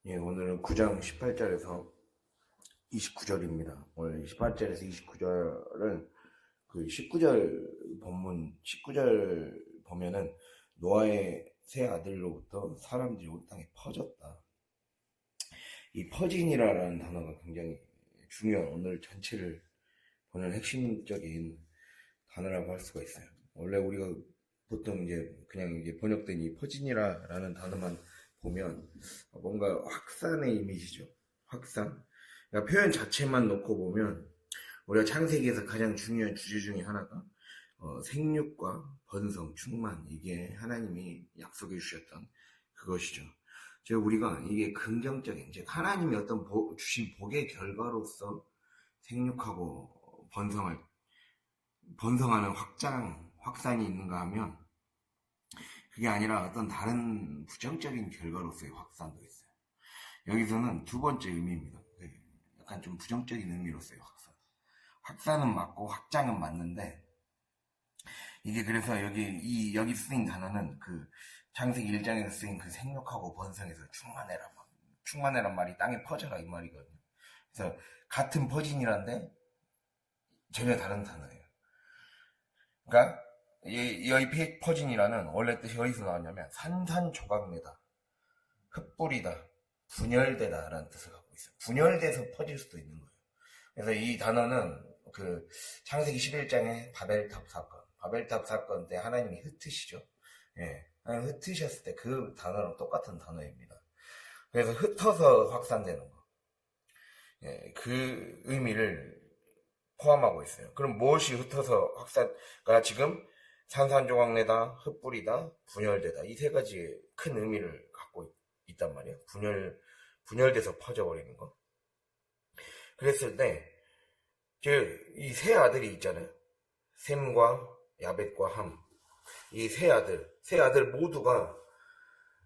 예, 오늘은 9장 18절에서 29절입니다. 오늘 18절에서 29절은 그 19절 본문, 19절 보면은 노아의 세 아들로부터 사람들이 온 땅에 퍼졌다. 이 퍼진이라는 단어가 굉장히 중요한 오늘 전체를 보는 핵심적인 단어라고 할 수가 있어요. 원래 우리가 보통 이제 그냥 이제 번역된 이 퍼진이라는 단어만 보면 뭔가 확산의 이미지죠. 확산. 그러니까 표현 자체만 놓고 보면 우리가 창세기에서 가장 중요한 주제 중에 하나가 생육과 번성, 충만, 이게 하나님이 약속해 주셨던 그것이죠. 즉 우리가 이게 긍정적인, 즉 하나님이 어떤 주신 복의 결과로서 생육하고 번성하는 확산이 있는가 하면 그게 아니라 어떤 다른 부정적인 결과로서의 확산도 있어요. 여기서는 두 번째 의미입니다. 약간 좀 부정적인 의미로서의 확산. 확산은 맞고 확장은 맞는데 이게 그래서 여기 쓰인 단어는 그 창세기 1장에서 쓰인 그 생육하고 번성해서 충만해란 말이 땅에 퍼져라 이 말이거든요. 그래서 같은 퍼진이란데 전혀 다른 단어예요. 그러니까 여기 퍼진이라는 원래 뜻이 어디서 나왔냐면 산산조각내다, 흩뿌리다, 분열되다 라는 뜻을 갖고 있어요. 분열돼서 퍼질 수도 있는 거예요. 그래서 이 단어는 그 창세기 11장의 바벨탑 사건 때 하나님이 흩으시죠. 예, 하나님 흩으셨을 때 그 단어랑 똑같은 단어입니다. 그래서 흩어서 확산되는 거. 예, 그 의미를 포함하고 있어요. 그럼 무엇이 흩어서 확산가 지금 산산조각내다, 흩뿌리다, 분열되다 이 세 가지 큰 의미를 갖고 있단 말이에요. 분열돼서 퍼져버리는 거. 그랬을 때 이 세 아들이 있잖아요. 셈과 야벳과 함. 이 세 아들 모두가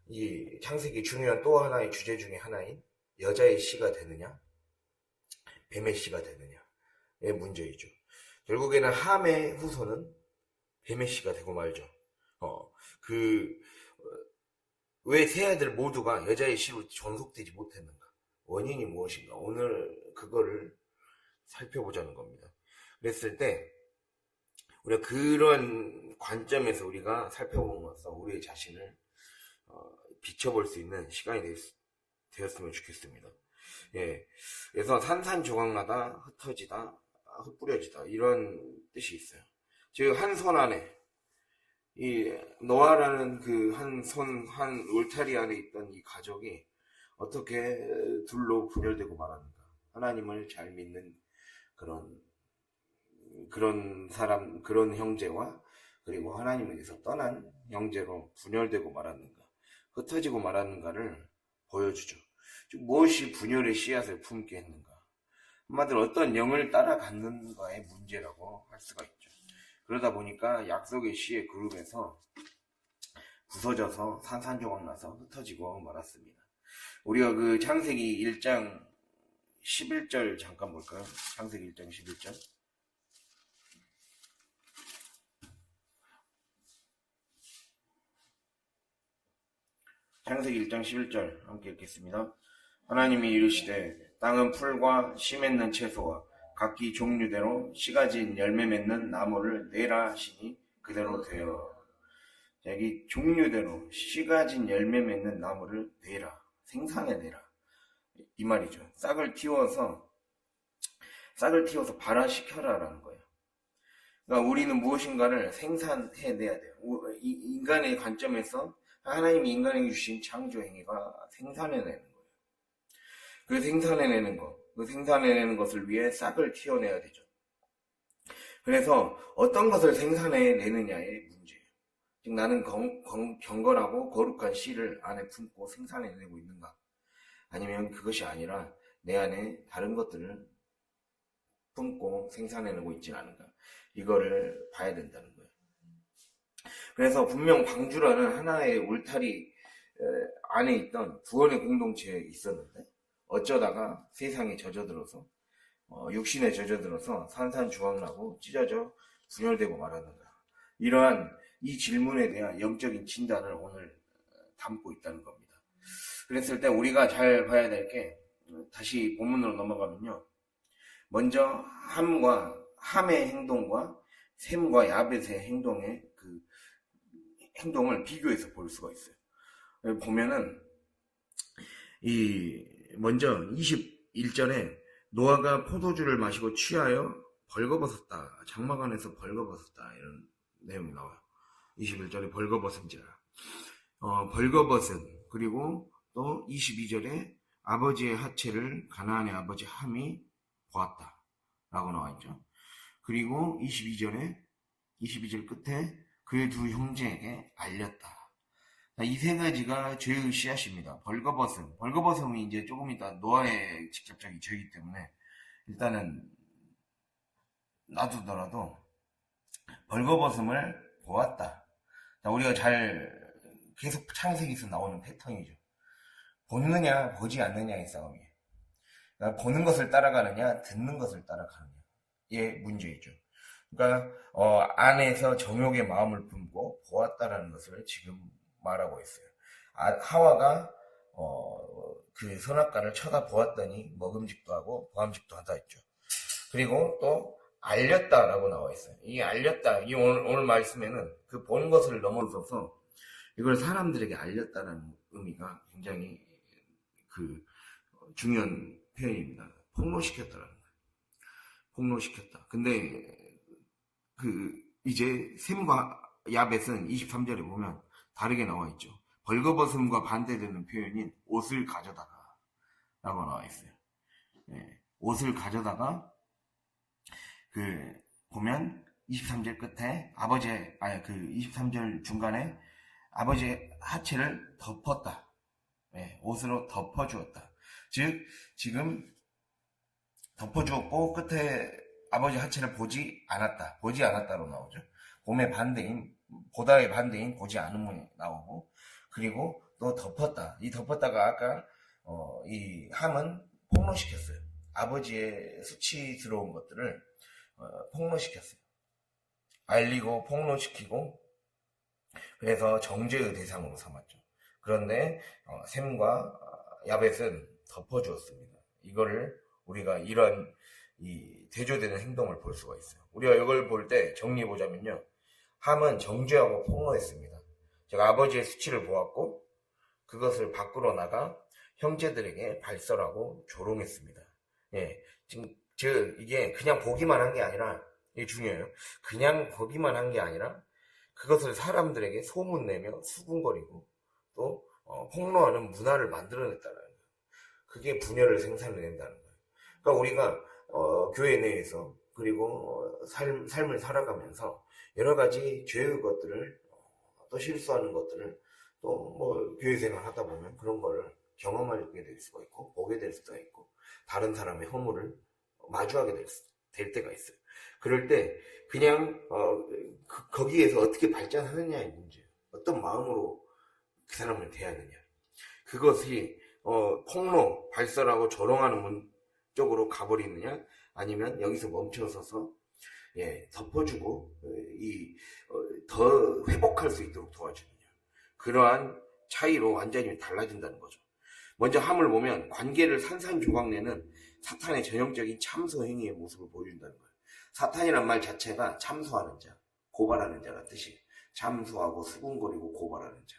이 창세기 중요한 또 하나의 주제 중에 하나인 여자의 씨가 되느냐, 뱀의 씨가 되느냐의 문제이죠. 결국에는 함의 후손은 뱀의 씨가 되고 말죠. 왜 세 아들 모두가 여자의 씨로 존속되지 못했는가? 원인이 무엇인가? 오늘 그거를 살펴보자는 겁니다. 그랬을 때 우리가 그런 관점에서 우리가 살펴보면서 우리의 자신을 비춰볼 수 있는 시간이 되었으면 좋겠습니다. 예, 그래서 산산조각나다, 흩어지다, 흩뿌려지다 이런 뜻이 있어요. 즉 한 손 안에 이 노아라는 그 한 울타리 안에 있던 이 가족이 어떻게 둘로 분열되고 말았는가? 하나님을 잘 믿는 그런 사람, 그런 형제와 그리고 하나님에게서 떠난 형제로 분열되고 말았는가? 흩어지고 말았는가를 보여주죠. 즉 무엇이 분열의 씨앗을 품게 했는가? 한마디로 어떤 영을 따라갔는가의 문제라고 할 수가 있죠. 그러다 보니까 약속의 씨의 그룹에서 부서져서 산산조각 나서 흩어지고 말았습니다. 우리가 그 창세기 1장 11절 잠깐 볼까요? 창세기 1장 11절. 창세기 1장 11절 함께 읽겠습니다. 하나님이 이르시되 땅은 풀과 씨 맺는 채소와 각기 종류대로 씨가 진 열매 맺는 나무를 내라 하시니 그대로 되어. 여기 종류대로 씨가 진 열매 맺는 나무를 내라, 생산해내라 이 말이죠. 싹을 틔워서 발화시켜라라는 거예요. 그러니까 우리는 무엇인가를 생산해내야 돼요. 인간의 관점에서 하나님이 인간에게 주신 창조 행위가 생산해내는 거예요. 그 생산해내는 것을 위해 싹을 틔워내야 되죠. 그래서 어떤 것을 생산해내느냐의 문제예요. 즉 나는 경건하고 거룩한 씨를 안에 품고 생산해내고 있는가? 아니면 그것이 아니라 내 안에 다른 것들을 품고 생산해내고 있지 않은가? 이거를 봐야 된다는 거예요. 그래서 분명 방주라는 하나의 울타리 안에 있던 구원의 공동체에 있었는데 어쩌다가 세상에 젖어들어서 육신에 젖어들어서 산산조각나고 찢어져 분열되고 말았는가? 이러한 이 질문에 대한 영적인 진단을 오늘 담고 있다는 겁니다. 그랬을 때 우리가 잘 봐야 될 게, 다시 본문으로 넘어가면요. 먼저 함의 행동과 셈과 야벳의 행동을 비교해서 볼 수가 있어요. 보면은 먼저 21절에 노아가 포도주를 마시고 취하여 벌거벗었다. 장막 안에서 벌거벗었다. 이런 내용이 나와요. 21절에 벌거벗은지라. 벌거벗은, 그리고 또 22절에 아버지의 하체를 가나안의 아버지 함이 보았다. 라고 나와있죠. 그리고 22절 끝에 그의 두 형제에게 알렸다. 이 세 가지가 죄의 씨앗입니다. 벌거벗음이 이제 조금 이따 노아의 직접적인 죄이기 때문에 일단은 놔두더라도 벌거벗음을 보았다. 우리가 계속 창세기에서 나오는 패턴이죠. 보느냐 보지 않느냐의 싸움이에요. 그러니까 보는 것을 따라가느냐 듣는 것을 따라가느냐의 문제이죠. 그러니까 안에서 정욕의 마음을 품고 보았다라는 것을 지금 말하고 있어요. 하와가 그 선악과를 쳐다보았더니 먹음직도 하고 보암직도 하다 했죠. 그리고 또 알렸다라고 나와 있어요. 이 알렸다, 이 오늘 말씀에는 그 본 것을 넘어서서 이걸 사람들에게 알렸다는 의미가 굉장히 중요한 표현입니다. 폭로시켰다라는 거예요. 폭로시켰다. 근데 이제 셈과 야벳은 23절에 보면 다르게 나와 있죠. 벌거벗음과 반대되는 표현인 옷을 가져다가 라고 나와 있어요. 옷을 가져다가 보면 23절 끝에 23절 중간에 아버지의 하체를 덮었다. 옷으로 덮어주었다. 즉 지금 덮어주었고 끝에 아버지 하체를 보지 않았다로 나오죠. 보다의 반대인 보지 않음이 나오고, 그리고 또 덮었다. 이 덮었다가 아까 이 함은 폭로시켰어요. 아버지의 수치스러운 것들을 폭로시켰어요. 알리고 폭로시키고, 그래서 정죄의 대상으로 삼았죠. 그런데 셈과 야벳은 덮어주었습니다. 이거를 우리가 이런 대조되는 행동을 볼 수가 있어요. 우리가 이걸 볼 때 정리해보자면요. 함은 정죄하고 폭로했습니다. 제가 아버지의 수치를 보았고 그것을 밖으로 나가 형제들에게 발설하고 조롱했습니다. 이게 그냥 보기만 한 게 아니라, 이게 중요해요. 그냥 보기만 한 게 아니라 그것을 사람들에게 소문내며 수군거리고 또 폭로하는 문화를 만들어냈다는 거예요. 그게 분열을 생산해낸다는 거예요. 그러니까 우리가 교회 내에서 그리고 삶을 살아가면서 여러 가지 죄의 것들을 또 실수하는 것들을 또 교회 생활 하다 보면 그런 거를 경험하게 될 수가 있고 보게 될 수가 있고 다른 사람의 허물을 마주하게 될 때가 있어요. 그럴 때 그냥 거기에서 어떻게 발전하느냐의 문제예요. 어떤 마음으로 그 사람을 대하느냐. 그것이 폭로, 발설하고 조롱하는 쪽으로 가버리느냐, 아니면 여기서 멈춰서서 덮어주고 더 회복할 수 있도록 도와주느냐. 그러한 차이로 완전히 달라진다는 거죠. 먼저 함을 보면 관계를 산산조각내는 사탄의 전형적인 참소 행위의 모습을 보여준다는 거예요. 사탄이란 말 자체가 참소하는 자, 고발하는 자라는 뜻이에요. 참소하고 수군거리고 고발하는 자.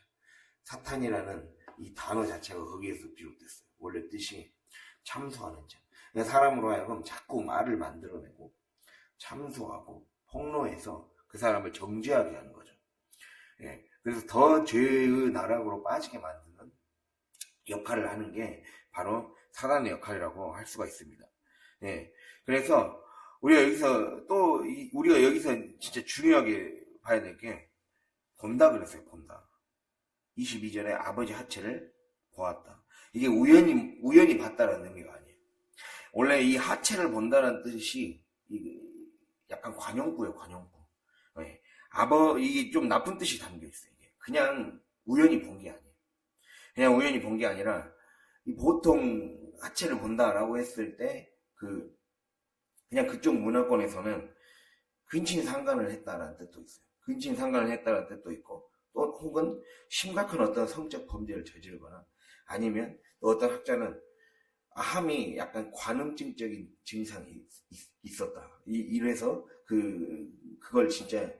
사탄이라는 이 단어 자체가 거기에서 비롯됐어요. 원래 뜻이 참소하는 자. 사람으로 하여금 자꾸 말을 만들어내고 참소하고 폭로해서 그 사람을 정죄하게 하는 거죠. 그래서 더 죄의 나락으로 빠지게 만드는 역할을 하는 게 바로 사단의 역할이라고 할 수가 있습니다. 그래서 우리가 여기서 진짜 중요하게 봐야 될 게 본다 그랬어요. 본다. 22절에 아버지 하체를 보았다. 이게 우연히 봤다라는 의미가 아니에요. 원래 이 하체를 본다는 뜻이 약간 관용구예요, 관용구. 이게 좀 나쁜 뜻이 담겨 있어요. 이게 그냥 우연히 본 게 아니에요. 그냥 우연히 본 게 아니라 보통 하체를 본다라고 했을 때 그냥 그쪽 문화권에서는 근친상간을 했다라는 뜻도 있어요. 근친상간을 했다라는 뜻도 있고, 또 혹은 심각한 어떤 성적 범죄를 저지르거나 아니면 또 어떤 학자는 함이 약간 관음증적인 증상이 있었다. 이래서 그걸 진짜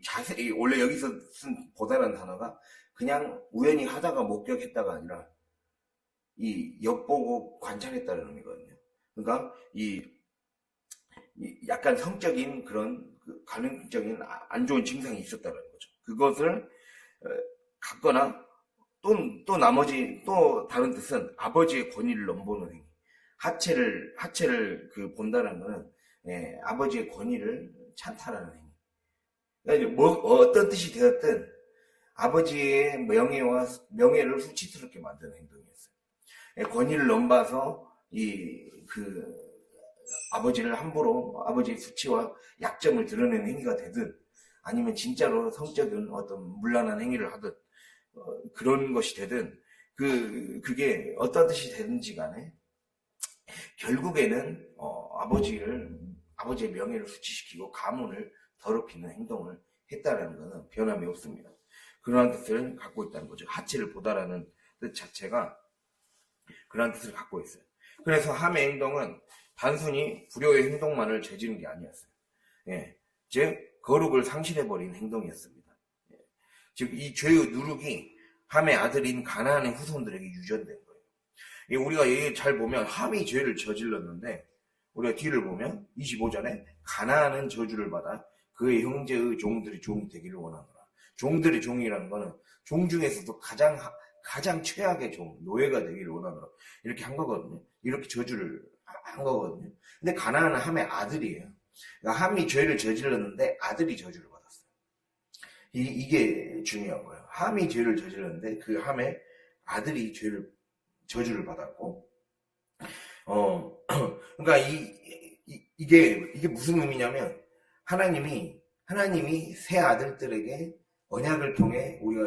자세히, 원래 여기서 쓴 보다라는 단어가 그냥 우연히 하다가 목격했다가 아니라 엿보고 관찰했다는 의미거든요. 그러니까 약간 성적인 그런 관음적인 안 좋은 증상이 있었다는 거죠. 그것을 갖거나 또 나머지 또 다른 뜻은 아버지의 권위를 넘보는 행위. 하체를 본다는 거는 아버지의 권위를 찬탈하는 행위. 그러니까 어떤 뜻이 되었든 아버지의 명예를 수치스럽게 만드는 행동이었어요. 권위를 넘봐서 아버지를 함부로 아버지의 수치와 약점을 드러내는 행위가 되든 아니면 진짜로 성적인 어떤 문란한 행위를 하든 그런 것이 되든 그게 어떤 뜻이 되든지 간에 결국에는 아버지의 명예를 수치시키고 가문을 더럽히는 행동을 했다라는 것은 변함이 없습니다. 그러한 뜻을 갖고 있다는 거죠. 하체를 보다라는 뜻 자체가 그러한 뜻을 갖고 있어요. 그래서 함의 행동은 단순히 불효의 행동만을 저지른 게 아니었어요. 즉 거룩을 상실해버린 행동이었습니다. 즉 이 죄의 누룩이 함의 아들인 가나안의 후손들에게 유전된 거예요. 우리가 여기 잘 보면 함이 죄를 저질렀는데 우리가 뒤를 보면 25절에 가나안은 저주를 받아 그의 형제의 종들이 종이 되기를 원하노라. 종들의 종이라는 거는 종 중에서도 가장 최악의 종, 노예가 되기를 원하노라. 이렇게 한 거거든요. 이렇게 저주를 한 거거든요. 근데 가나안은 함의 아들이에요. 그러니까 함이 죄를 저질렀는데 아들이 저주를 받았어요. 이게 중요한 거예요. 함이 죄를 저질렀는데 그 함의 아들이 저주를 받았고, 그러니까 이게 무슨 의미냐면 하나님이 새 아들들에게 언약을 통해 우리가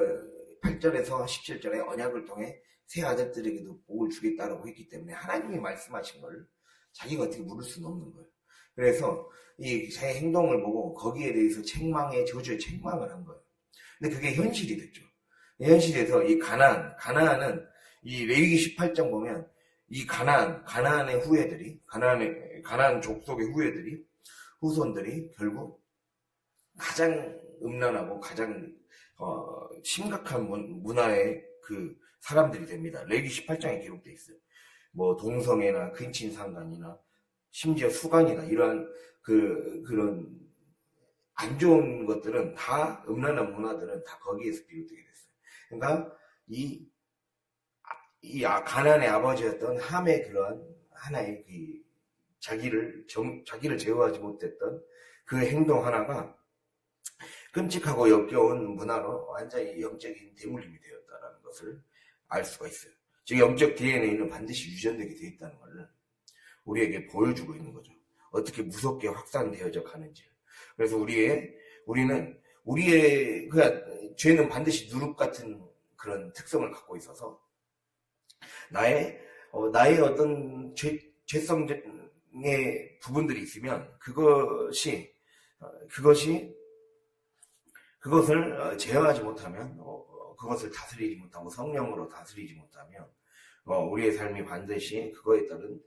8절에서 17절에 언약을 통해 새 아들들에게도 복을 주겠다라고 했기 때문에 하나님이 말씀하신 걸 자기가 어떻게 물을 수는 없는 거예요. 그래서 자기 행동을 보고 거기에 대해서 저주에 책망을 한 거예요. 근데 그게 현실이 됐죠. 현실에서 이 가나안은 이 레위기 18장 보면 이 가나안의 후예들이, 가나안 족속의 후손들이 결국 가장 음란하고 가장 심각한 문화의 사람들이 됩니다. 레위기 18장에 기록되어 있어요. 뭐 동성애나 근친상간이나 심지어 수간이나 이러한 그런 안 좋은 것들은 다, 음란한 문화들은 다 거기에서 비롯되게 됐어요. 그러니까 가나안의 아버지였던 함의 그러한 하나의 자기를 제어하지 못했던 그 행동 하나가 끔찍하고 역겨운 문화로 완전히 영적인 대물림이 되었다는 것을 알 수가 있어요. 즉 영적 DNA는 반드시 유전되게 되어 있다는 것을 우리에게 보여주고 있는 거죠. 어떻게 무섭게 확산되어져 가는지. 그래서 우리는 죄는 반드시 누룩 같은 그런 특성을 갖고 있어서 나의 어떤 죄성의 부분들이 있으면 그것을 제어하지 못하면, 그것을 다스리지 못하고 성령으로 다스리지 못하면 우리의 삶이 반드시 그거에 따른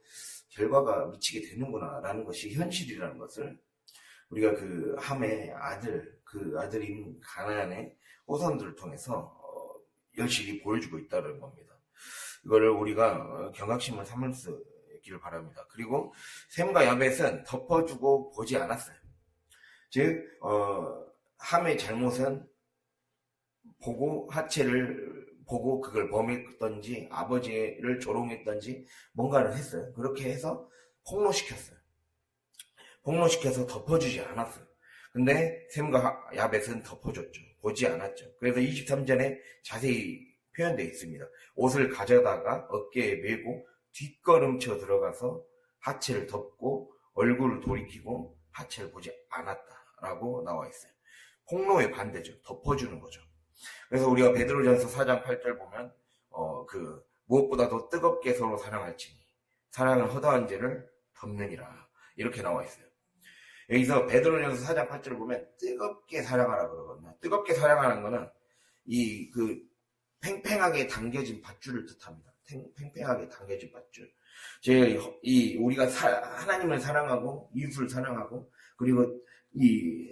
결과가 미치게 되는구나라는 것이 현실이라는 것을 우리가 함의 아들인 가나안의 후손들을 통해서 열심히 보여주고 있다는 겁니다. 이거를 우리가 경각심을 삼을 수 있기를 바랍니다. 그리고 셈과 야벳은 덮어주고 보지 않았어요. 즉 함의 잘못은 보고 하체를 보고 그걸 범했던지 아버지를 조롱했던지 뭔가를 했어요. 그렇게 해서 폭로시켜서 덮어주지 않았어요. 근데 셈과 야벳은 덮어줬죠. 보지 않았죠. 그래서 23절에 자세히 표현되어 있습니다. 옷을 가져다가 어깨에 메고 뒷걸음쳐 들어가서 하체를 덮고 얼굴을 돌이키고 하체를 보지 않았다라고 나와 있어요. 폭로의 반대죠. 덮어주는 거죠. 그래서 우리가 베드로전서 4장 8절 보면 무엇보다도 뜨겁게 서로 사랑할지니 사랑을 허다한 죄를 덮느니라 이렇게 나와 있어요. 여기서 베드로전서 4장 8절을 보면 뜨겁게 사랑하라 그러거든요. 뜨겁게 사랑하는 거는 팽팽하게 당겨진 밧줄을 뜻합니다. 팽팽하게 당겨진 밧줄. 우리가 하나님을 사랑하고 이웃을 사랑하고 그리고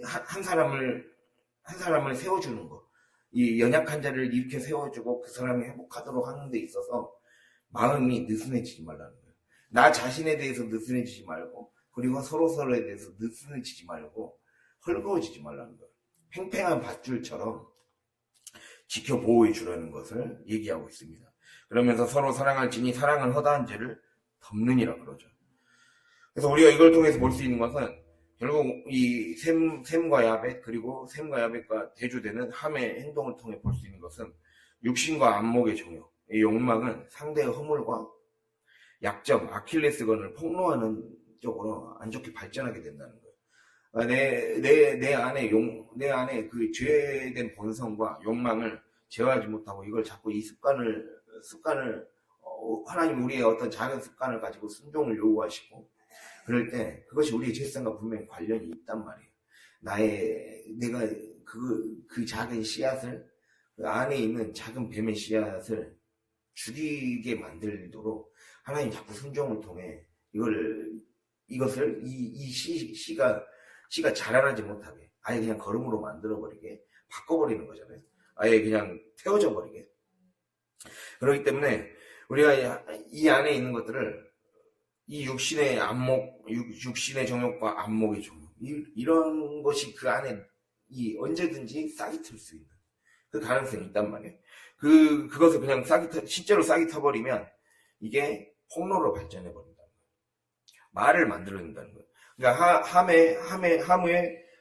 한 사람을 세워주는 거. 이 연약한 자를 이렇게 세워주고 그 사람이 회복하도록 하는 데 있어서 마음이 느슨해지지 말라는 거예요. 나 자신에 대해서 느슨해지지 말고 그리고 서로에 대해서 느슨해지지 말고 헐거워지지 말라는 거예요. 팽팽한 밧줄처럼 지켜 보호해 주라는 것을 얘기하고 있습니다. 그러면서 서로 사랑할지니 사랑은 허다한 죄를 덮느니라 그러죠. 그래서 우리가 이걸 통해서 볼 수 있는 것은 결국 이 셈과 야벳 그리고 셈과 야벳과 대조되는 함의 행동을 통해 볼 수 있는 것은 육신과 안목의 정욕, 이 욕망은 상대의 허물과 약점, 아킬레스건을 폭로하는 쪽으로 안 좋게 발전하게 된다는 거예요. 내 안에 그 죄된 본성과 욕망을 제어하지 못하고 이걸 자꾸 이 습관을 하나님 우리의 어떤 작은 습관을 가지고 순종을 요구하시고 그럴 때 그것이 우리의 죄성과 분명히 관련이 있단 말이에요. 내가 그 작은 씨앗을 그 안에 있는 작은 뱀의 씨앗을 죽이게 만들도록 하나님 자꾸 순종을 통해 이것을 이 씨가 자라나지 못하게 아예 그냥 거름으로 만들어버리게 바꿔버리는 거잖아요. 아예 그냥 태워져 버리게. 그렇기 때문에 우리가 이 안에 있는 것들을 이 육신의 안목, 육신의 정욕과 안목의 정욕 이런 것이 그 안에 언제든지 싹이 틀 수 있는 그 가능성이 있단 말이에요. 그것을 그냥 실제로 싹이 터버리면 이게 폭로로 발전해 버린다는 거예요. 말을 만들어낸다는 거예요. 그러니까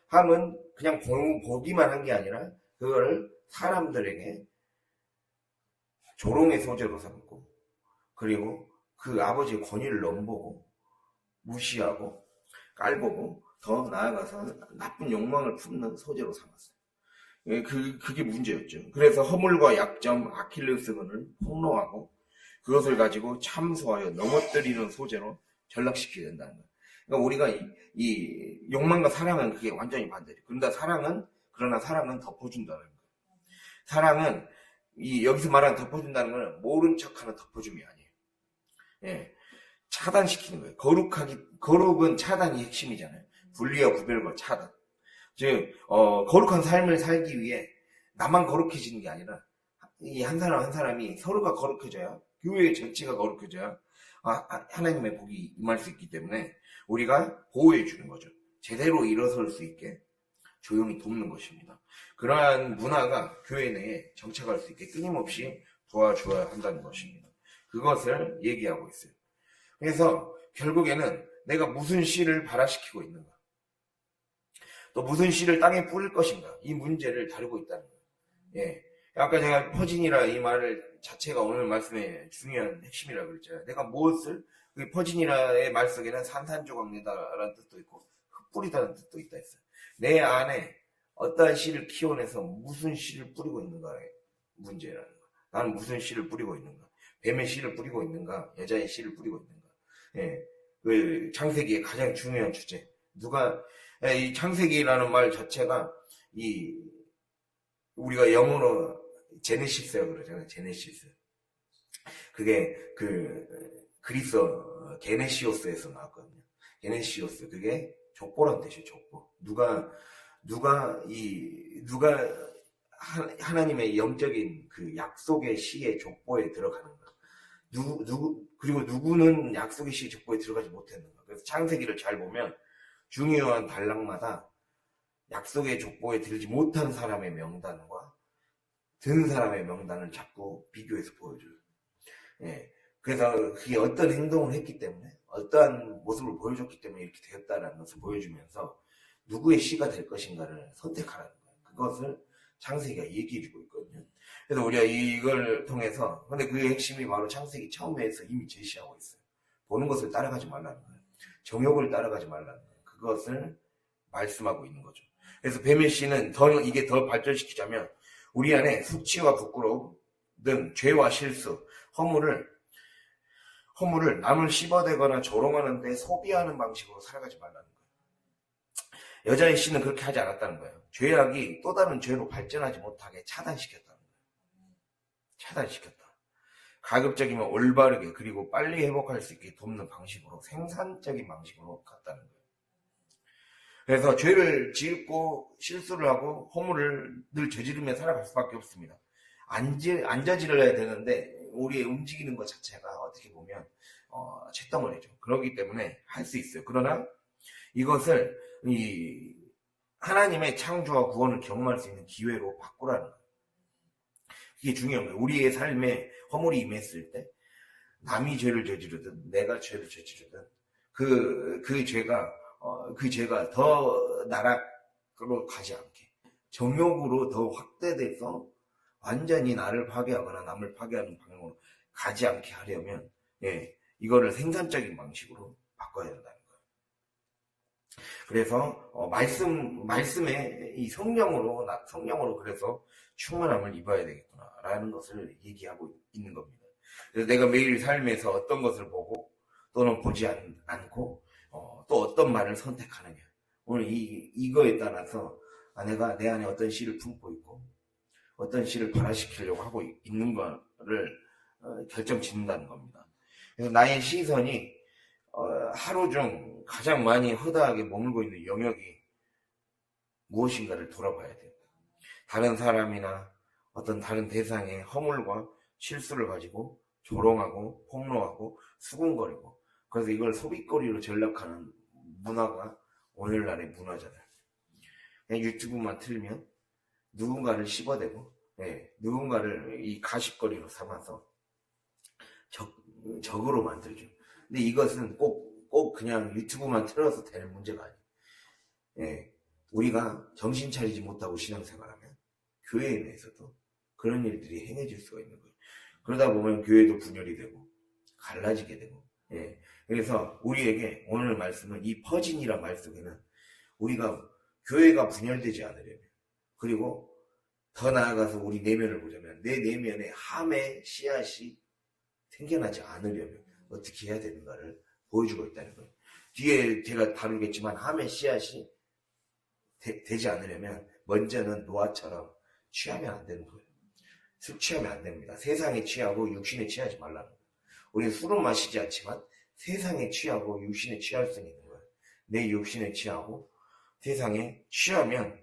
함은 그냥 보기만 한 게 아니라 그거를 사람들에게 조롱의 소재로 삼고 그리고 그 아버지의 권위를 넘보고 무시하고 깔보고 더 나아가서 나쁜 욕망을 품는 소재로 삼았어요. 그게 문제였죠. 그래서 허물과 약점, 아킬레스건을 폭로하고 그것을 가지고 참소하여 넘어뜨리는 소재로 전락시키게 된다는 거예요. 그러니까 우리가 이 욕망과 사랑은 그게 완전히 반대죠. 그러나 사랑은 덮어준다는 거예요. 사랑은 여기서 말하는 덮어준다는 건 모른 척하는 덮어줌이 아니에요. 예, 차단시키는 거예요. 거룩은 차단이 핵심이잖아요. 분리와 구별과 차단. 즉, 거룩한 삶을 살기 위해 나만 거룩해지는 게 아니라 이 한 사람 한 사람이 서로가 거룩해져야 교회 전체가 거룩해져야 하나님의 복이 임할 수 있기 때문에 우리가 보호해 주는 거죠. 제대로 일어설 수 있게 조용히 돕는 것입니다. 그러한 문화가 교회 내에 정착할 수 있게 끊임없이 도와줘야 한다는 것입니다. 그것을 얘기하고 있어요. 그래서 결국에는 내가 무슨 씨를 발화시키고 있는가, 또 무슨 씨를 땅에 뿌릴 것인가, 이 문제를 다루고 있다는 거예요. 예. 아까 제가 퍼진이라 이 말을 자체가 오늘 말씀의 중요한 핵심이라고 그랬잖아요. 내가 무엇을, 퍼진이라의 말 속에는 산산조각 내다라는 뜻도 있고 흙뿌리다는 뜻도 있다 했어요. 내 안에 어떠한 씨를 키워내서 무슨 씨를 뿌리고 있는가의 문제라는 거예요. 나는 무슨 씨를 뿌리고 있는가, 뱀의 씨를 뿌리고 있는가, 여자의 씨를 뿌리고 있는가. 예. 그 창세기의 가장 중요한 주제. 이 창세기라는 말 자체가 우리가 영어로 제네시스라고 그러잖아요. 제네시스. 그게 그리스어 게네시오스에서 나왔거든요. 게네시오스. 그게 족보란 뜻이에요. 족보. 누가 하나님의 영적인 그 약속의 시의 족보에 들어가는가. 그리고 누구는 약속의 시의 족보에 들어가지 못했는가. 그래서 창세기를 잘 보면 중요한 단락마다 약속의 족보에 들지 못한 사람의 명단과 든 사람의 명단을 자꾸 비교해서 보여줘요. 예. 그래서 그게 어떤 행동을 했기 때문에, 어떠한 모습을 보여줬기 때문에 이렇게 되었다라는 것을 보여주면서 누구의 씨가 될 것인가를 선택하라는 거예요. 그것을 창세기가 얘기해주고 있거든요. 그래서 우리가 이걸 통해서, 근데 그 핵심이 바로 창세기 처음에서 이미 제시하고 있어요. 보는 것을 따라가지 말라는 거예요. 정욕을 따라가지 말라는 거예요. 그것을 말씀하고 있는 거죠. 그래서 뱀의 씨는 이게 더 발전시키자면 우리 안에 수치와 부끄러움 등 죄와 실수, 허물을 남을 씹어대거나 조롱하는 데 소비하는 방식으로 살아가지 말라는 거예요. 여자의 씨는 그렇게 하지 않았다는 거예요. 죄악이 또 다른 죄로 발전하지 못하게 차단시켰다는 거예요. 차단시켰다. 가급적이면 올바르게 그리고 빨리 회복할 수 있게 돕는 방식으로 생산적인 방식으로 갔다는 거예요. 그래서 죄를 짓고 실수를 하고 허물을 늘 저지르며 살아갈 수밖에 없습니다. 안 저질러야 되는데 우리의 움직이는 것 자체가 어떻게 보면 쇳덩어리죠. 그렇기 때문에 할 수 있어요. 그러나 이것을 이 하나님의 창조와 구원을 경험할 수 있는 기회로 바꾸라는 거예요. 이게 중요한 거예요. 우리의 삶에 허물이 임했을 때 남이 죄를 저지르든 내가 죄를 저지르든 그 죄가 더 나락으로 가지 않게 정욕으로 더 확대돼서 완전히 나를 파괴하거나 남을 파괴하는 방향으로 가지 않게 하려면 이거를 생산적인 방식으로 바꿔야 된다는 거예요. 그래서 말씀에 이 성령으로 그래서 충만함을 입어야 되겠구나라는 것을 얘기하고 있는 겁니다. 그래서 내가 매일 삶에서 어떤 것을 보고 또는 보지 않고 또 어떤 말을 선택하느냐. 오늘 이거에 따라서 내가 내 안에 어떤 씨를 품고 있고 어떤 씨를 발화시키려고 하고 있는 거를 결정짓는다는 겁니다. 그래서 나의 시선이 하루 중 가장 많이 허다하게 머물고 있는 영역이 무엇인가를 돌아봐야 돼요. 다른 사람이나 어떤 다른 대상의 허물과 실수를 가지고 조롱하고 폭로하고 수군거리고 그래서 이걸 소비거리로 전락하는 문화가 오늘날의 문화잖아요. 그냥 유튜브만 틀면 누군가를 씹어대고 누군가를 이 가십거리로 삼아서 적으로 만들죠. 근데 이것은 꼭 그냥 유튜브만 틀어서 될 문제가 아니에요. 우리가 정신 차리지 못하고 신앙생활하면 교회 내에서도 그런 일들이 행해질 수가 있는 거예요. 그러다 보면 교회도 분열이 되고 갈라지게 되고 그래서 우리에게 오늘 말씀은 이 퍼진이란 말 속에는 우리가 교회가 분열되지 않으려면 그리고 더 나아가서 우리 내면을 보자면 내 내면에 함의 씨앗이 생겨나지 않으려면 어떻게 해야 되는가를 보여주고 있다는 거예요. 뒤에 제가 다루겠지만 함의 씨앗이 되지 않으려면 먼저는 노아처럼 취하면 안 되는 거예요. 술 취하면 안 됩니다. 세상에 취하고 육신에 취하지 말라는 거예요. 우리는 술은 마시지 않지만 세상에 취하고 육신에 취할 수 있는 거예요. 내 육신에 취하고 세상에 취하면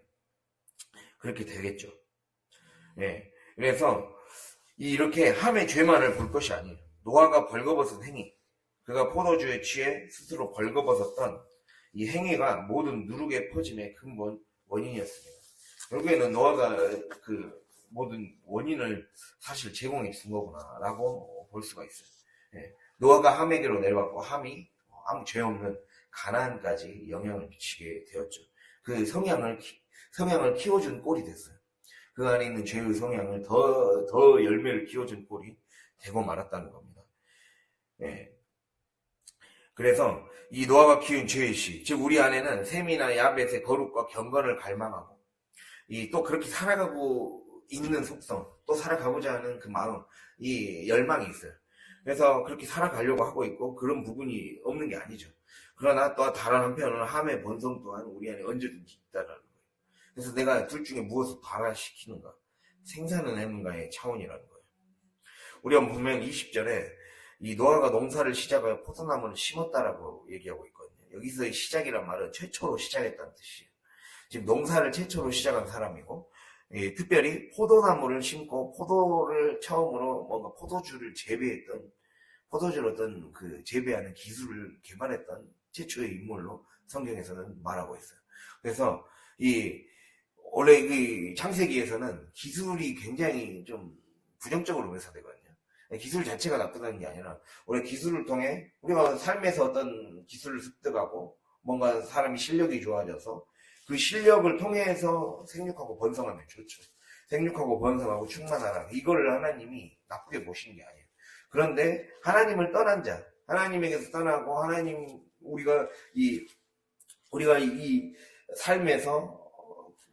그렇게 되겠죠. 그래서 이렇게 함의 죄만을 볼 것이 아니에요. 노아가 벌거벗은 행위, 그가 포도주에 취해 스스로 벌거벗었던 이 행위가 모든 누룩의 퍼짐의 근본 원인이었습니다. 결국에는 노아가 그 모든 원인을 사실 제공해 준 거구나 라고 볼 수가 있어요. 노아가 함에게로 내려왔고 함이 아무 죄 없는 가나안까지 영향을 미치게 되었죠. 그 성향을 키워준 꼴이 됐어요. 그 안에 있는 죄의 성향을 더 열매를 키워준 꼴이 되고 말았다는 겁니다. 그래서 이 노아가 키운 죄의 씨, 즉 우리 안에는 셈이나 야벳의 거룩과 경건을 갈망하고 또 그렇게 살아가고 있는 속성, 또 살아가고자 하는 그 마음, 이 열망이 있어요. 그래서 그렇게 살아가려고 하고 있고 그런 부분이 없는 게 아니죠. 그러나 또 다른 한편으로는 함의 본성 또한 우리 안에 언제든지 있다라는 거예요. 그래서 내가 둘 중에 무엇을 발화시키는가, 생산을 하는가의 차원이라는 거예요. 우리가 보면 20절에 이 노아가 농사를 시작하여 포도나무를 심었다라고 얘기하고 있거든요. 여기서의 시작이란 말은 최초로 시작했다는 뜻이에요. 지금 농사를 최초로 시작한 사람이고 특별히 포도나무를 심고 포도를 처음으로 뭔가 포도주를 어떤 그 재배하는 기술을 개발했던 최초의 인물로 성경에서는 말하고 있어요. 그래서 원래 이 창세기에서는 기술이 굉장히 좀 부정적으로 묘사되거든요. 기술 자체가 나쁘다는 게 아니라 원래 기술을 통해 우리가 삶에서 어떤 기술을 습득하고 뭔가 사람이 실력이 좋아져서 그 실력을 통해서 생육하고 번성하면 좋죠. 생육하고 번성하고 충만하라. 이거를 하나님이 나쁘게 보시는 게 아니에요. 그런데 하나님을 떠난 자, 하나님에게서 떠나고 우리가 이 삶에서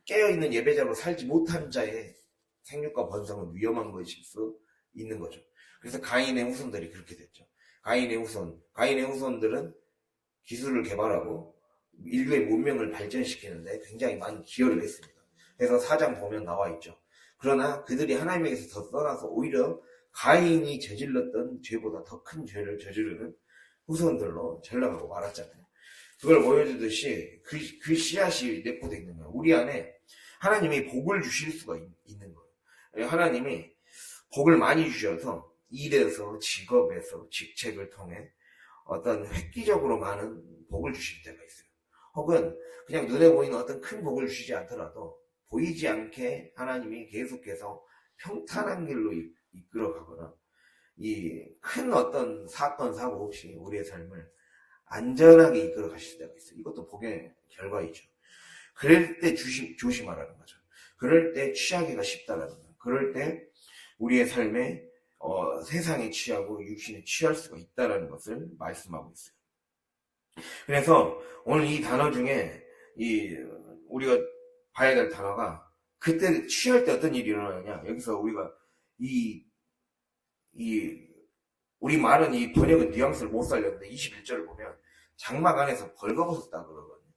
깨어있는 예배자로 살지 못한 자의 생육과 번성은 위험한 것일 수 있는 거죠. 그래서 가인의 후손들이 그렇게 됐죠. 가인의 후손들은 기술을 개발하고 인류의 문명을 발전시키는데 굉장히 많은 기여를 했습니다. 그래서 4장 보면 나와 있죠. 그러나 그들이 하나님에게서 더 떠나서 오히려 가인이 저질렀던 죄보다 더 큰 죄를 저지르는 후손들로 전락하고 말았잖아요. 그걸 보여주듯이 그 씨앗이 내포되어 있는 거예요. 우리 안에 하나님이 복을 주실 수가 있는 거예요. 하나님이 복을 많이 주셔서 일에서, 직업에서, 직책을 통해 어떤 획기적으로 많은 복을 주실 때가 있어요. 혹은 그냥 눈에 보이는 어떤 큰 복을 주시지 않더라도 보이지 않게 하나님이 계속해서 평탄한 길로 이끌어가거나 이 큰 어떤 사건, 사고 없이 우리의 삶을 안전하게 이끌어 가실 때가 있어요. 이것도 복의 결과이죠. 그럴 때 조심하라는 거죠. 그럴 때 취하기가 쉽다라는 거예요. 그럴 때 우리의 삶에 세상에 취하고 육신에 취할 수가 있다는 것을 말씀하고 있어요. 그래서 오늘 이 단어 중에 우리가 봐야 될 단어가 그때 취할 때 어떤 일이 일어나냐. 여기서 우리가 우리 말은 이 번역은 뉘앙스를 못 살렸는데 21절을 보면 장막 안에서 벌거벗었다 그러거든요.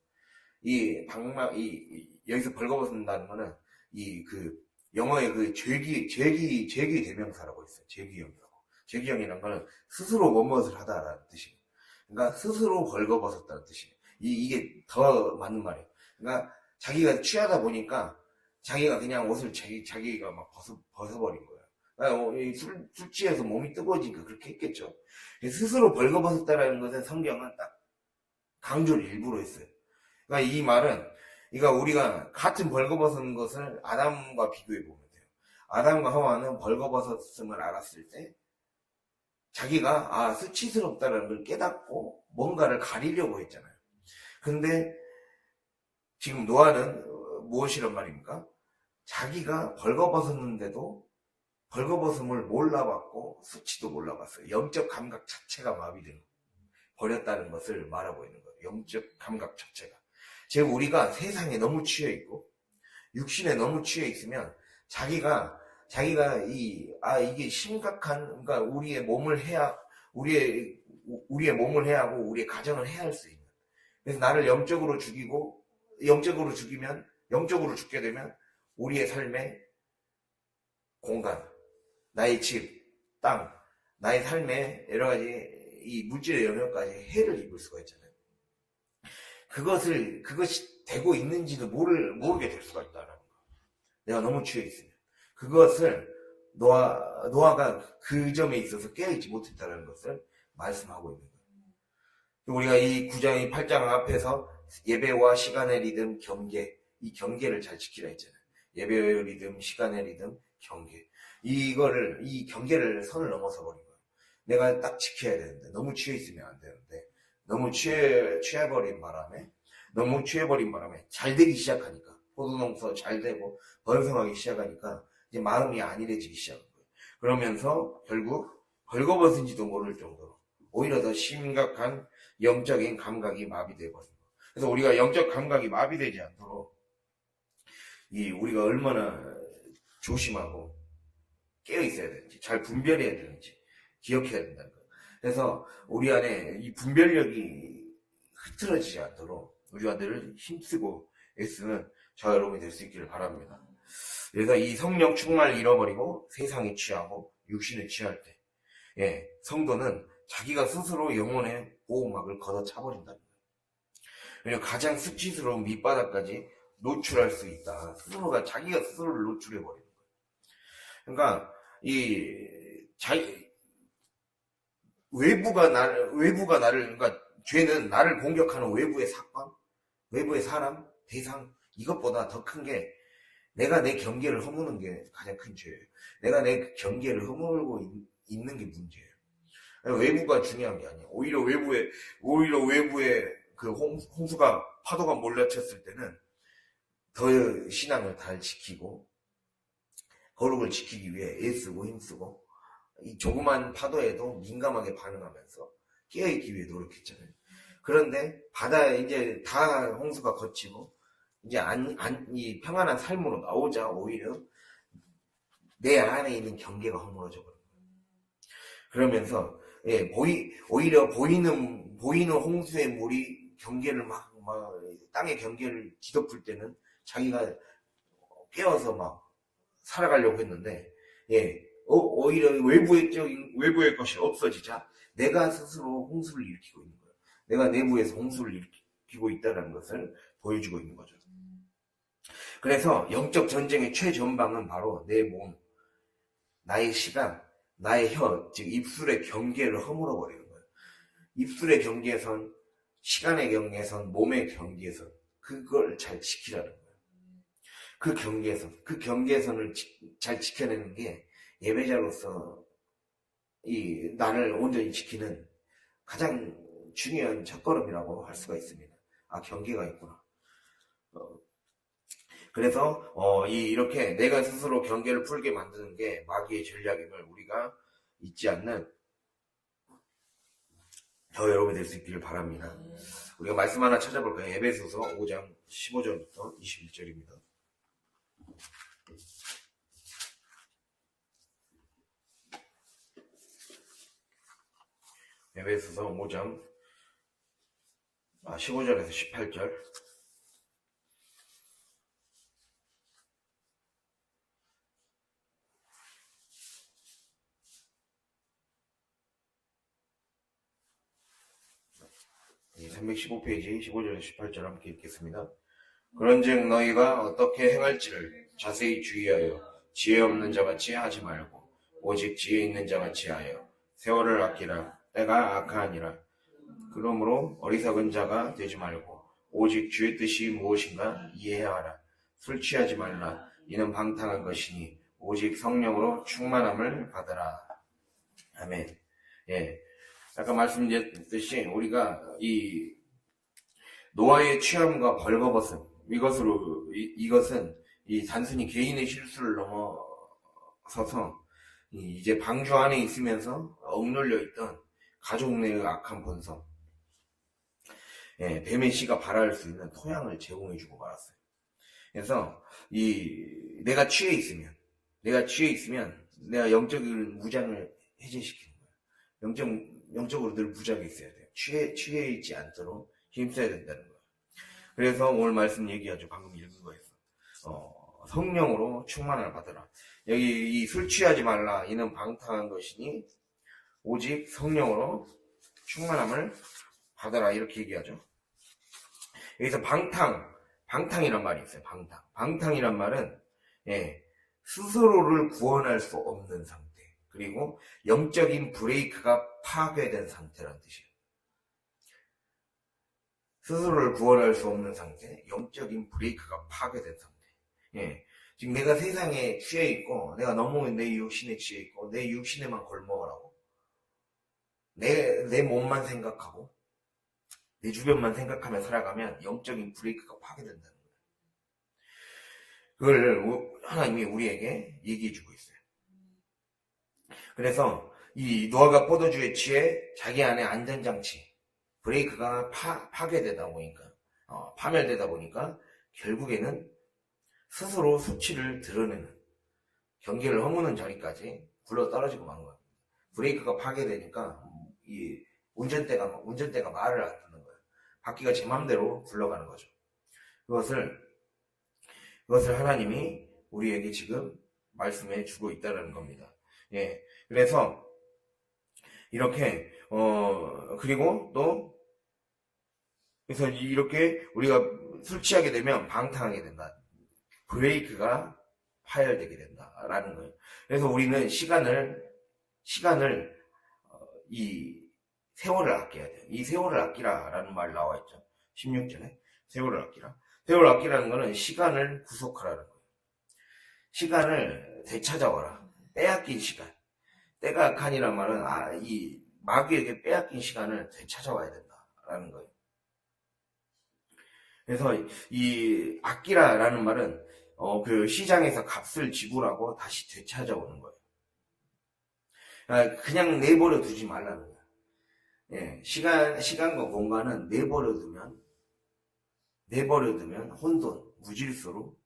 여기서 벌거벗는다는 거는 영어의 그 죄기 대명사라고 있어요. 죄기형이라고. 죄기형이라는 거는 스스로 뭐뭇을 하다라는 뜻이에요. 그러니까 스스로 벌거벗었다는 뜻이에요. 이게 더 맞는 말이에요. 그러니까 자기가 취하다 보니까 자기가 그냥 옷을 자기가 막 벗어버린 거예요. 그러니까 술 취해서 몸이 뜨거워지니까 그렇게 했겠죠. 스스로 벌거벗었다라는 것은 성경은 딱 강조를 일부러 했어요. 그러니까 이 말은 우리가 같은 벌거벗은 것을 아담과 비교해 보면 돼요. 아담과 하와는 벌거벗었음을 알았을 때 자기가 수치스럽다는 걸 깨닫고 뭔가를 가리려고 했잖아요. 근데 지금 노아는 무엇이란 말입니까? 자기가 벌거벗었는데도 벌거벗음을 몰라봤고 수치도 몰라봤어요. 영적 감각 자체가 마비된 버렸다는 것을 말하고 있는 거예요. 영적 감각 자체가. 즉 우리가 세상에 너무 취해 있고 육신에 너무 취해 있으면 자기가 이게 심각한, 그러니까 우리의 몸을 해야 하고 우리의 가정을 해야 할 수 있는. 그래서 나를 영적으로 죽게 되면 우리의 삶의 공간, 나의 집, 땅, 나의 삶의 여러 가지 이 물질의 영역까지 해를 입을 수가 있잖아요. 그것이 되고 있는지도 모르게 될 수가 있다는 거. 내가 너무 취해 있으면. 그것을 노아가 그 점에 있어서 깨어있지 못했다는 것을 말씀하고 있는 거예요. 우리가 이 9장, 8장 앞에서 예배와 시간의 리듬, 경계, 이 경계를 잘 지키라 했잖아요. 예배의 리듬, 시간의 리듬, 경계. 이 경계를 선을 넘어서 버린 거예요. 내가 딱 지켜야 되는데, 너무 취해 있으면 안 되는데, 너무 취해버린 바람에 잘 되기 시작하니까, 포도농사 잘 되고, 번성하기 시작하니까, 이제 마음이 안일해지기 시작한 거예요. 그러면서 결국 벌거벗은지도 모를 정도로 오히려 더 심각한 영적인 감각이 마비되어 버린 거예요. 그래서 우리가 영적 감각이 마비되지 않도록 우리가 얼마나 조심하고 깨어 있어야 되는지, 잘 분별해야 되는지 기억해야 된다는 거예요. 그래서 우리 안에 이 분별력이 흐트러지지 않도록 우리가 늘 힘쓰고 애쓰는 저 여러분이 될 수 있기를 바랍니다. 그래서 이 성령 충만을 잃어버리고 세상에 취하고 육신에 취할 때, 성도는 자기가 스스로 영혼의 보호막을 걷어차버린다는 거예요. 그리고 가장 수치스러운 밑바닥까지 노출할 수 있다. 자기가 스스로를 노출해버리는 거예요. 그러니까 외부가 나를, 그러니까 죄는 나를 공격하는 외부의 사건, 외부의 사람, 대상, 이것보다 더 큰 게 내가 내 경계를 허무는 게 가장 큰 죄예요. 내가 내 경계를 허물고 있는 게 문제예요. 외부가 중요한 게 아니에요. 오히려 외부에 그 홍수가, 파도가 몰려쳤을 때는 더 신앙을 잘 지키고, 거룩을 지키기 위해 애쓰고 힘쓰고, 이 조그만 파도에도 민감하게 반응하면서 깨어있기 위해 노력했잖아요. 그런데 이제 다 홍수가 거치고, 이제 이 평안한 삶으로 나오자 오히려 내 안에 있는 경계가 허물어져 버린 거예요. 그러면서 오히려 보이는 홍수의 물이 경계를 막 땅의 경계를 뒤덮을 때는 자기가 깨어서 막 살아가려고 했는데 오히려 외부의 것이 없어지자 내가 스스로 홍수를 일으키고 있는 거예요. 내가 내부에서 홍수를 일으키고 있다는 것을 보여주고 있는 거죠. 그래서 영적 전쟁의 최전방은 바로 내 몸, 나의 시간, 나의 혀, 즉 입술의 경계를 허물어 버리는 거예요. 입술의 경계선, 시간의 경계선, 몸의 경계선, 그걸 잘 지키라는 거예요. 그 경계선을 잘 지켜내는 게 예배자로서 이 나를 온전히 지키는 가장 중요한 첫걸음이라고 할 수가 있습니다. 아, 경계가 있구나. 그래서 이렇게 내가 스스로 경계를 풀게 만드는 게 마귀의 전략임을 우리가 잊지 않는 저 여러분이 될 수 있기를 바랍니다. 우리가 말씀 하나 찾아볼까요? 에베소서 5장 15절부터 21절입니다. 에베소서 5장 15절에서 18절. 이 315페이지 15절에서 18절 함께 읽겠습니다. 그런즉 너희가 어떻게 행할지를 자세히 주의하여 지혜 없는 자같이 하지 말고 오직 지혜 있는 자같이 하여 세월을 아끼라. 때가 악하니라. 그러므로 어리석은 자가 되지 말고 오직 주의 뜻이 무엇인가 이해하라. 술 취하지 말라. 이는 방탕한 것이니 오직 성령으로 충만함을 받으라. 아멘. 예. 아까 말씀드렸듯이 우리가 이 노아의 취함과 벌거벗음 이것은 이 단순히 개인의 실수를 넘어서서 이제 방주 안에 있으면서 억눌려 있던 가족 내의 악한 본성, 뱀의 씨가 발할 수 있는 토양을 제공해주고 말았어요. 그래서 내가 취해 있으면 내가 영적인 무장을 해제시키는 거예요. 영적으로 늘 무장해 있어야 돼요. 취해 있지 않도록 힘써야 된다는 거예요. 그래서 오늘 말씀 얘기하죠. 방금 읽은 거에서 성령으로 충만을 받으라. 여기 이 술 취하지 말라. 이는 방탕한 것이니 오직 성령으로 충만함을 받아라. 이렇게 얘기하죠. 여기서 방탕이란 말이 있어요. 방탕이란 말은 스스로를 구원할 수 없는 상태, 그리고 영적인 브레이크가 파괴된 상태라는 뜻이에요. 스스로를 구원할 수 없는 상태, 영적인 브레이크가 파괴된 상태. 지금 내가 세상에 취해 있고 내가 너무 내 육신에 취해 있고 내 육신에만 걸먹으라고 내 몸만 생각하고 내 주변만 생각하며 살아가면 영적인 브레이크가 파괴된다는 거예요. 그걸 하나님이 우리에게 얘기해주고 있어요. 그래서 이 노아가 포도주에 취해 자기 안에 안전장치 브레이크가 파괴되다 보니까 파멸되다 보니까 결국에는 스스로 수치를 드러내는 경계를 허무는 자리까지 굴러 떨어지고 만 거예요. 브레이크가 파괴되니까 이 운전대가 말을 안 듣는 거예요. 바퀴가 제 맘대로 굴러가는 거죠. 그것을 하나님이 우리에게 지금 말씀해 주고 있다는 겁니다. 그래서 이렇게 그리고 또 그래서 이렇게 우리가 술 취하게 되면 방탕하게 된다. 브레이크가 파열되게 된다라는 거예요. 그래서 우리는 시간을 이 세월을 아껴야 돼요. 이 세월을 아끼라라는 말 나와 있죠. 16절에 세월을 아끼라. 세월을 아끼라는 거는 시간을 구속하라는 거예요. 시간을 되찾아와라. 빼앗긴 시간. 때가 악하니란 말은 이 마귀에게 빼앗긴 시간을 되찾아와야 된다라는 거예요. 그래서 이 아끼라라는 말은 그 시장에서 값을 지불하고 다시 되찾아오는 거예요. 그냥 내버려 두지 말라는 거예요. 시간과 공간은 내버려 두면 혼돈, 무질서로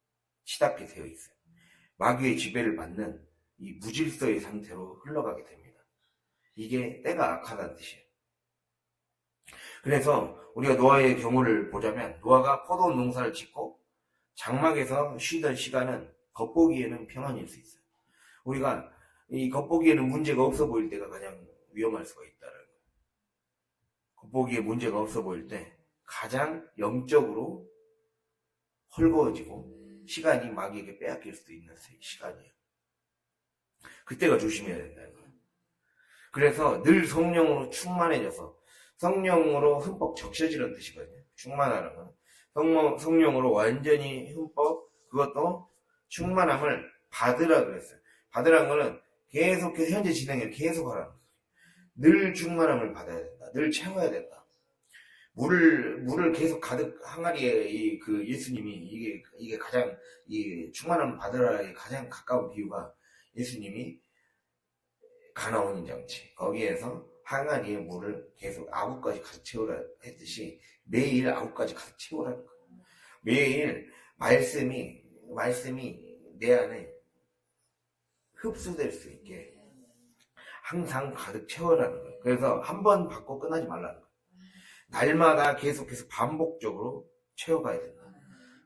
치닫게 되어 있어요. 마귀의 지배를 받는 이 무질서의 상태로 흘러가게 됩니다. 이게 때가 악하다는 뜻이에요. 그래서 우리가 노아의 경우를 보자면 노아가 포도 농사를 짓고 장막에서 쉬던 시간은 겉보기에는 평안일 수 있어요. 우리가 이 겉보기에는 문제가 없어 보일 때가 가장 위험할 수가 있다는 거예요. 겉보기에 문제가 없어 보일 때 가장 영적으로 헐거워지고 시간이 마귀에게 빼앗길 수도 있는 시간이에요. 그때가 조심해야 된다는 거예요. 그래서 늘 성령으로 충만해져서, 성령으로 흠뻑 적셔지는 뜻이거든요. 충만하는 건 성령으로 완전히 흠뻑, 그것도 충만함을 받으라 그랬어요. 받으라는 거는 계속해서 현재 진행을 계속 하라는 거예요. 늘 충만함을 받아야 된다. 늘 채워야 된다. 물을 계속 가득 항아리에 그 예수님이 이게 가장 이 충만함을 받으라의 가장 가까운 비유가 예수님이 가나온 잔치, 거기에서 항아리에 물을 계속 아구까지 가득 채우라 했듯이 매일 아구까지 가득 채우라는 거예요. 매일 말씀이 내 안에 흡수될 수 있게 항상 가득 채워라는 거예요. 그래서 한 번 받고 끝나지 말라는 거예요. 날마다 계속해서 반복적으로 채워가야 된다.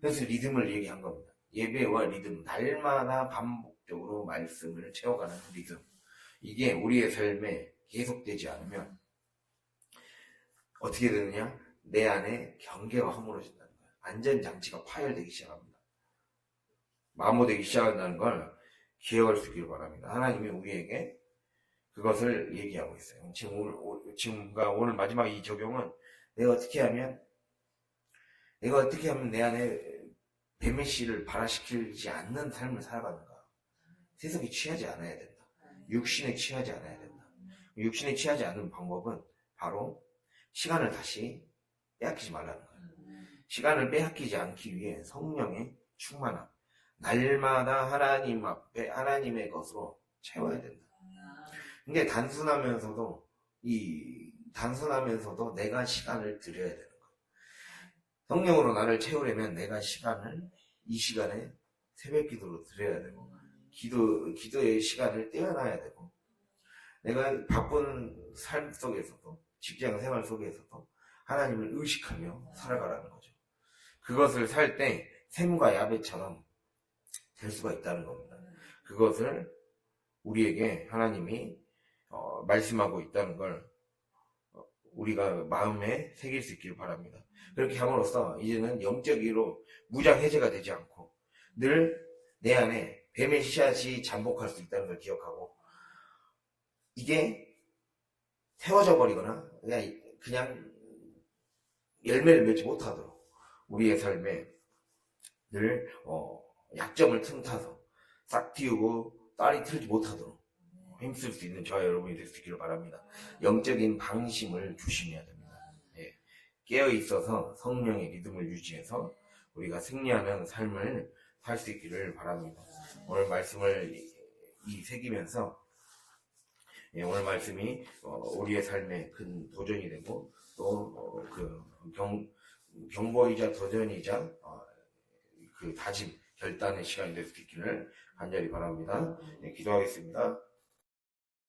그래서 리듬을 얘기한 겁니다. 예배와 리듬, 날마다 반복적으로 말씀을 채워가는 리듬. 이게 우리의 삶에 계속되지 않으면 어떻게 되느냐? 내 안에 경계가 허물어진다는 거예요. 안전장치가 파열되기 시작합니다. 마모되기 시작한다는 걸 기억할 수 있기를 바랍니다. 하나님이 우리에게 그것을 얘기하고 있어요. 지금과 오늘 마지막 이 적용은 내가 어떻게 하면 내 안에 뱀의 씨를 발화시키지 않는 삶을 살아가는가? 세속에 취하지 않아야 된다. 육신에 취하지 않아야 된다. 육신에 취하지 않는 방법은 바로 시간을 다시 빼앗기지 말라는 거예요. 시간을 빼앗기지 않기 위해 성령의 충만함, 날마다 하나님 앞에 하나님의 것으로 채워야 된다. 근데 단순하면서도 내가 시간을 들여야 되는 거예요. 성령으로 나를 채우려면 내가 이 시간에 새벽 기도로 드려야 되고, 기도의 시간을 떼어놔야 되고, 내가 바쁜 삶 속에서도, 직장 생활 속에서도 하나님을 의식하며 살아가라는 거죠. 그것을 살 때 샘과 야베처럼 될 수가 있다는 겁니다. 그것을 우리에게 하나님이 말씀하고 있다는 걸 우리가 마음에 새길 수 있기를 바랍니다. 그렇게 함으로써 이제는 영적으로 무장 해제가 되지 않고 늘 내 안에 뱀의 씨앗이 잠복할 수 있다는 걸 기억하고, 이게 태워져 버리거나 그냥 열매를 맺지 못하도록 우리의 삶에 늘 약점을 틈타서 싹 틔우고 딸이 틀지 못하도록 힘쓸 수 있는 저와 여러분이 될 수 있기를 바랍니다. 영적인 방심을 조심해야 됩니다. 깨어 있어서 성령의 리듬을 유지해서 우리가 승리하는 삶을 살 수 있기를 바랍니다. 오늘 말씀을 새기면서 오늘 말씀이 우리의 삶에 큰 도전이 되고 또 경고이자 도전이자 그 다짐, 결단의 시간이 될 수 있기를 간절히 바랍니다. 기도하겠습니다.